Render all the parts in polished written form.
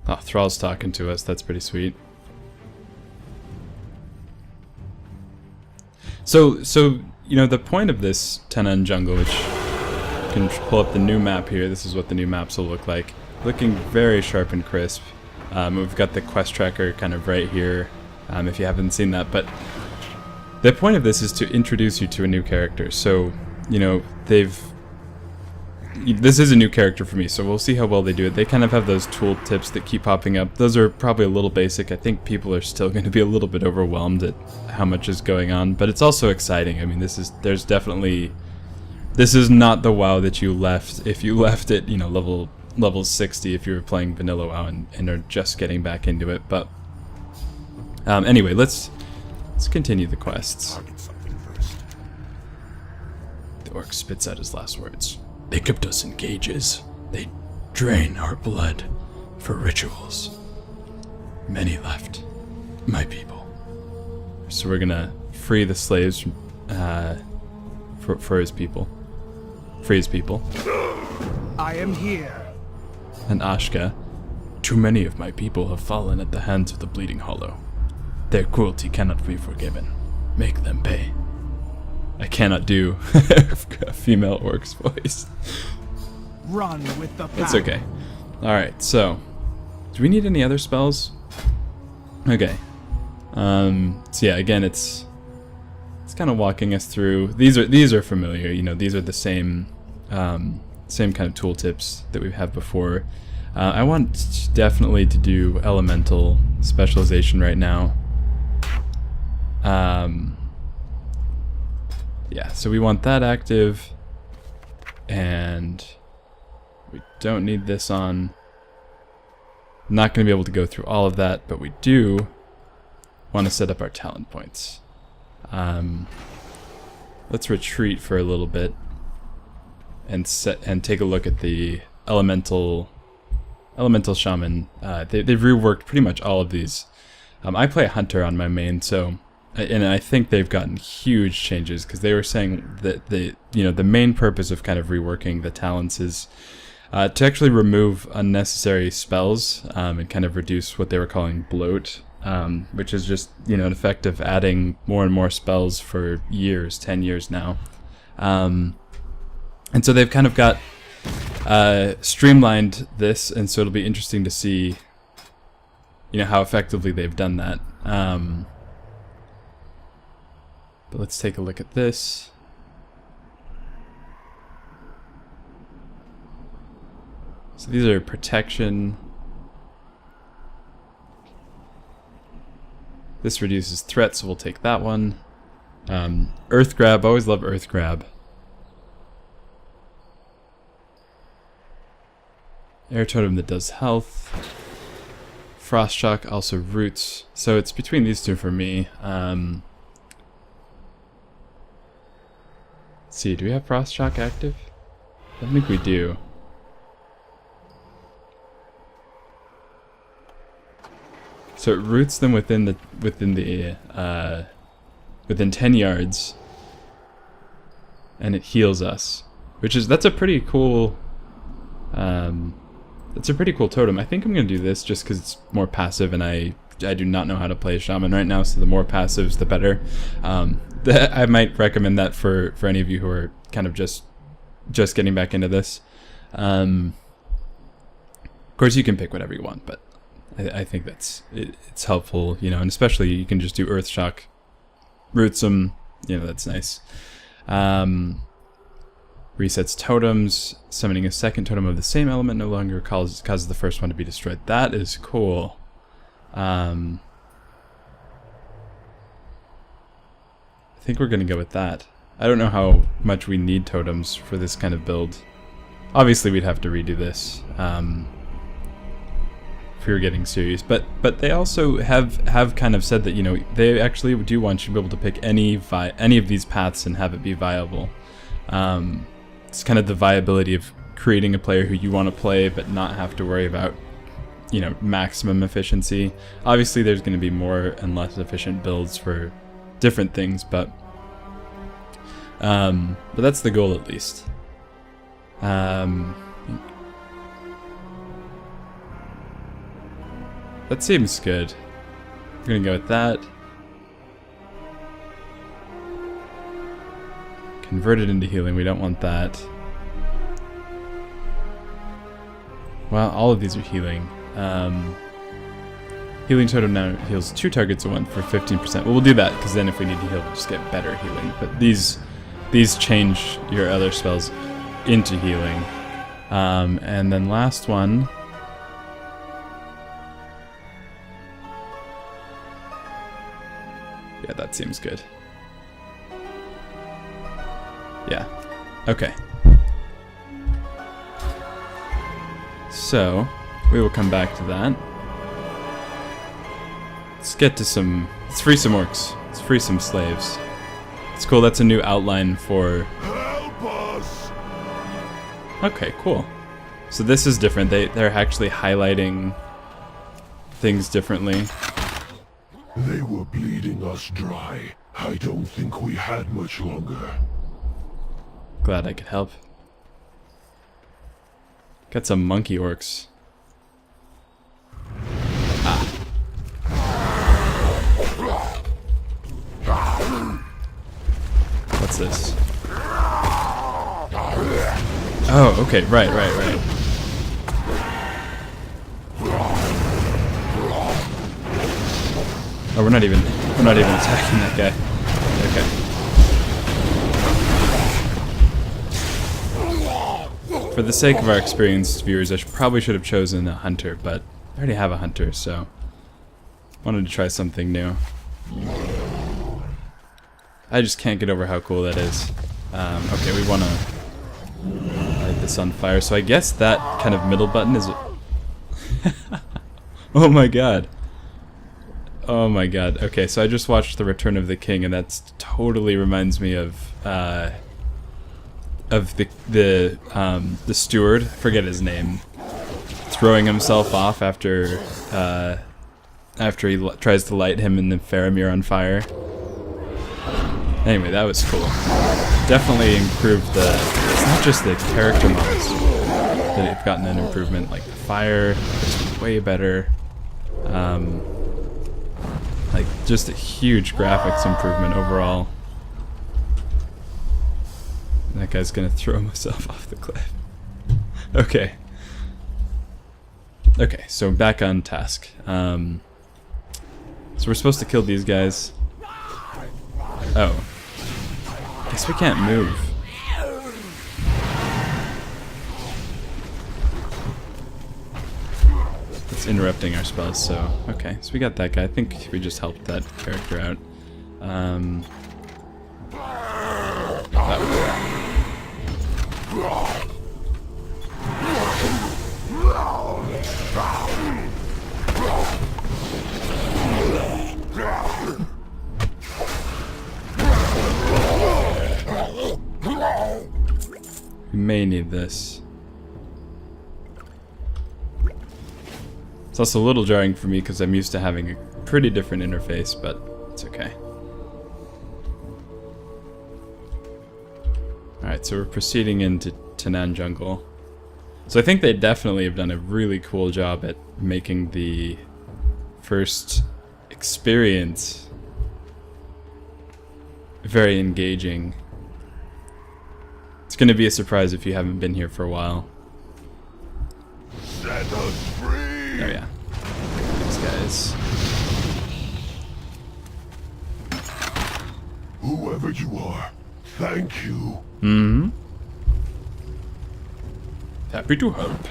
Oh, Thrall's talking to us. That's pretty sweet. So you know, the point of this Tanaan Jungle, which you can pull up the new map here. This is what the new maps will look like. Looking very sharp and crisp. We've got the quest tracker kind of right here, if you haven't seen that. But the point of this is to introduce you to a new character. So, you know, this is a new character for me, so we'll see how well they do it. They kind of have those tool tips that keep popping up. Those are probably a little basic. I think people are still going to be a little bit overwhelmed at how much is going on, but it's also exciting. I mean, this is not the WoW that you left if you left it, you know, level 60 if you were playing vanilla WoW and are just getting back into it. But anyway, let's continue the quests. The orc spits out his last words. They kept us in cages. They drain our blood for rituals. Many left. My people. So we're gonna free the slaves for his people. Free his people. I am here. And Ashka. Too many of my people have fallen at the hands of the Bleeding Hollow. Their cruelty cannot be forgiven. Make them pay. I cannot do a female orc's voice. Run with the pack. It's okay. Alright, so do we need any other spells? Okay. So yeah, again it's kind of walking us through. These are familiar, you know, these are the same kind of tooltips that we've had before. I want definitely to do elemental specialization right now. Yeah, so we want that active, and we don't need this on. I'm not going to be able to go through all of that, but we do want to set up our talent points. Let's retreat for a little bit and take a look at the elemental shaman. They've reworked pretty much all of these. I play Hunter on my main, so. And I think they've gotten huge changes, because they were saying that the main purpose of kind of reworking the talents is to actually remove unnecessary spells and kind of reduce what they were calling bloat, which is just, you know, an effect of adding more and more spells for years, 10 years now. And so they've kind of got streamlined this, and so it'll be interesting to see, you know, how effectively they've done that. But let's take a look at this. So these are protection. This reduces threat, so we'll take that one. Earth grab, always love earth grab. Air totem that does health. Frost shock, also roots. So it's between these two for me. Let's see, do we have Frost Shock active? I don't think we do. So it roots them within 10 yards, and it heals us, that's a pretty cool. That's a pretty cool totem. I think I'm gonna do this just because it's more passive, and I do not know how to play a shaman right now, so the more passives, the better. I might recommend that for any of you who are kind of just getting back into this. Of course, you can pick whatever you want, but I think it's helpful, you know, and especially you can just do Earth Shock, roots them, you know, that's nice. Resets totems, summoning a second totem of the same element no longer causes the first one to be destroyed. That is cool. I think we're gonna go with that. I don't know how much we need totems for this kind of build. Obviously we'd have to redo this if we were getting serious, but they also have kind of said that, you know, they actually do want you to be able to pick any of these paths and have it be viable. It's kind of the viability of creating a player who you want to play but not have to worry about, you know, maximum efficiency. Obviously there's going to be more and less efficient builds for different things, but that's the goal at least. That seems good. We're gonna go with that. Convert it into healing. We don't want that. Well, all of these are healing. Healing totem now heals 2 targets at once for 15%. Well, we'll do that because then if we need to heal, we'll just get better healing. But these change your other spells into healing. And then last one. Yeah, that seems good. Yeah. Okay. So, we will come back to that. Let's get to some... Let's free some orcs. Let's free some slaves. It's cool, that's a new outline for... Help us! Okay, cool. So this is different. They're actually highlighting things differently. They were bleeding us dry. I don't think we had much longer. Glad I could help. Got some monkey orcs. What's this? Oh, okay, right. Oh, we're not even attacking that guy. Okay. For the sake of our experienced viewers, I probably should have chosen a hunter, but I already have a hunter, so wanted to try something new. I just can't get over how cool that is. Okay, we want to light this on fire, so I guess that kind of middle button is... Oh my god. Oh my god. Okay, so I just watched The Return of the King, and that totally reminds me of the steward, I forget his name, throwing himself off after he tries to light him and the Faramir on fire. Anyway, that was cool. Definitely improved it's not just the character models that have gotten an improvement, like the fire is way better. Like just a huge graphics improvement overall. That guy's gonna throw himself off the cliff. Okay. Okay, so back on task. So we're supposed to kill these guys. Oh. Guess we can't move. It's interrupting our spells, so... Okay, so we got that guy. I think we just helped that character out. We may need this. It's also a little jarring for me because I'm used to having a pretty different interface, but it's okay. Alright, so we're proceeding into Tanaan Jungle. So I think they definitely have done a really cool job at making the first experience very engaging. It's going to be a surprise if you haven't been here for a while. Set us free! Oh yeah. These guys. Whoever you are, thank you. Mm-hmm. Happy to help.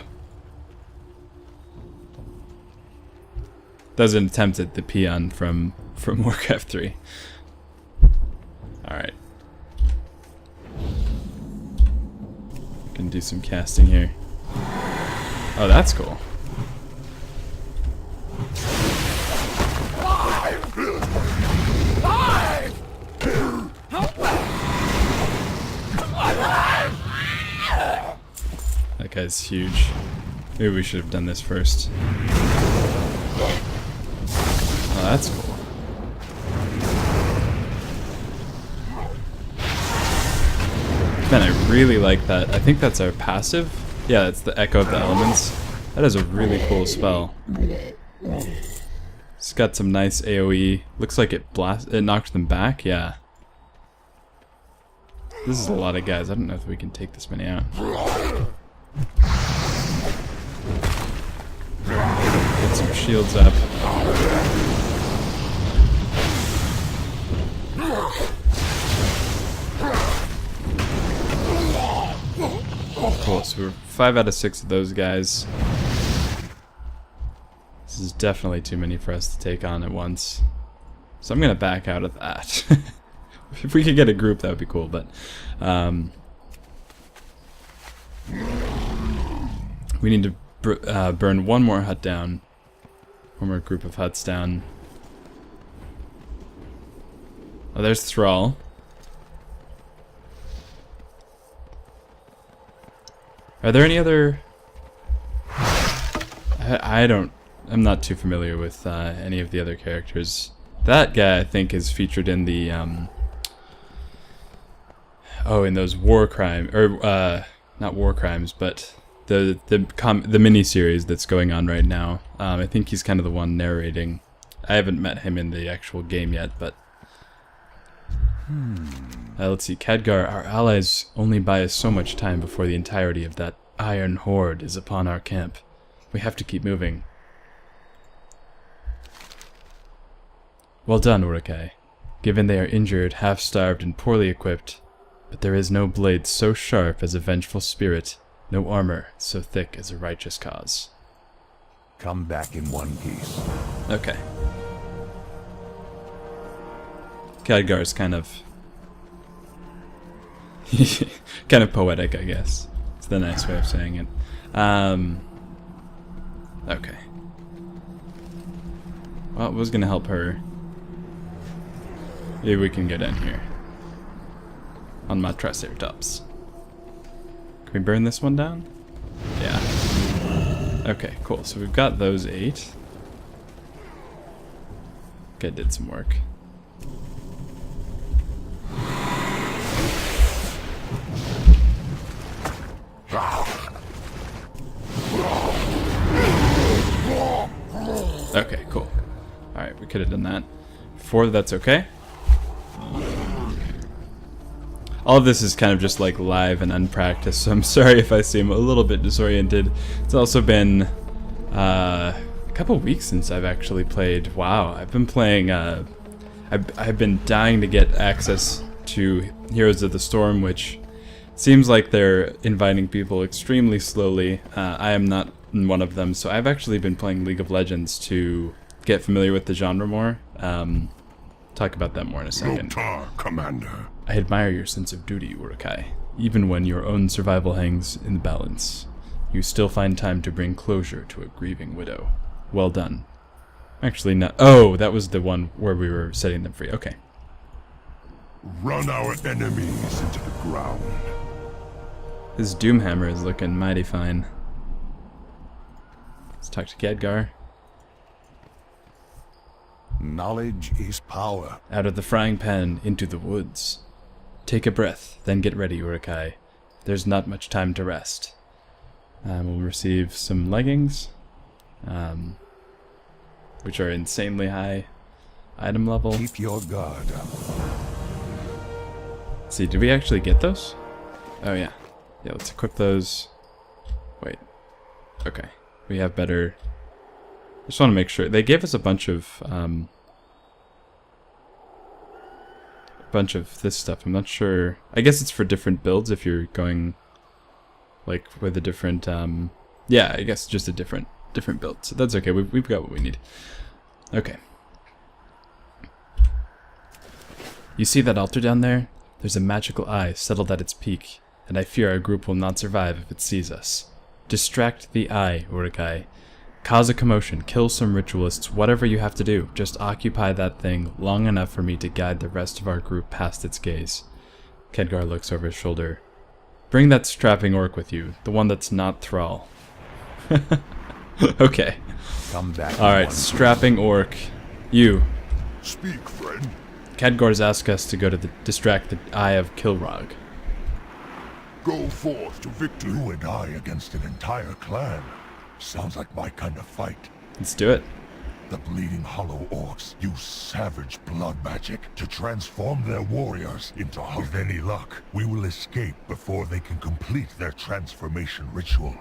That was an attempt at the peon from Warcraft 3. Alright. Can do some casting here. Oh, that's cool. That guy's huge. Maybe we should have done this first. Oh, that's cool. Man, I really like that. I think that's our passive. Yeah, it's the Echo of the Elements. That is a really cool spell. It's got some nice AoE. Looks like it knocked them back. Yeah. This is a lot of guys. I don't know if we can take this many out. Get some shields up. Cool, so we're 5 out of 6 of those guys. This is definitely too many for us to take on at once. So I'm gonna back out of that. If we could get a group, that would be cool, but we need to burn one more hut down. One more group of huts down. Oh, there's Thrall. Are there any other... I'm not too familiar with any of the other characters. That guy, I think, is featured in the... in those war crime... Or, not war crimes, but the mini-series that's going on right now. I think he's kind of the one narrating. I haven't met him in the actual game yet, but... let's see, Khadgar, our allies only buy us so much time before the entirety of that iron horde is upon our camp. We have to keep moving. Well done, Uruk-hai. Given they are injured, half-starved, and poorly equipped, but there is no blade so sharp as a vengeful spirit, no armor so thick as a righteous cause. Come back in one piece. Okay. Khadgar's kind of poetic, I guess. It's the nice way of saying it. Okay. Well, it was gonna help her. Maybe we can get in here. On my Triceratops. Can we burn this one down? Yeah. Okay, cool. So we've got those 8. Okay, did some work. Okay, cool. Alright, we could have done that. 4, that's okay. All of this is kind of just like live and unpracticed, so I'm sorry if I seem a little bit disoriented. It's also been a couple weeks since I've actually played WoW. I've been playing, I've been dying to get access to Heroes of the Storm, which seems like they're inviting people extremely slowly. I am not one of them, so I've actually been playing League of Legends to get familiar with the genre more. Talk about that more in a second. Lotar, Commander. I admire your sense of duty, Uruk-hai. Even when your own survival hangs in the balance, you still find time to bring closure to a grieving widow. Well done. Actually, not. Oh, that was the one where we were setting them free. Okay. Run our enemies into the ground. This Doomhammer is looking mighty fine. Let's talk to Khadgar. Knowledge is power. Out of the frying pan into the woods. Take a breath, then get ready, Uruk-hai. There's not much time to rest. We'll receive some leggings, which are insanely high item level. Keep your guard up. Let's see, did we actually get those? Oh yeah. Yeah, let's equip those. Wait. Okay. We have better... I just want to make sure. They gave us a bunch of this stuff. I'm not sure. I guess it's for different builds if you're going like with a different yeah, I guess just a different build. So that's okay. We've got what we need. Okay. You see that altar down there? There's a magical eye settled at its peak, and I fear our group will not survive if it sees us. Distract the eye, Uruk-hai. Cause a commotion, kill some ritualists, whatever you have to do. Just occupy that thing long enough for me to guide the rest of our group past its gaze. Khadgar looks over his shoulder. Bring that strapping orc with you, the one that's not Thrall. Okay. Come back. Alright, strapping orc. You. Speak, friend. Khadgar's asked us to go to distract the Eye of Kilrog. Go forth to victory. You and I against an entire clan. Sounds like my kind of fight. Let's do it. The Bleeding Hollow Orcs use savage blood magic to transform their warriors into With any luck, we will escape before they can complete their transformation ritual.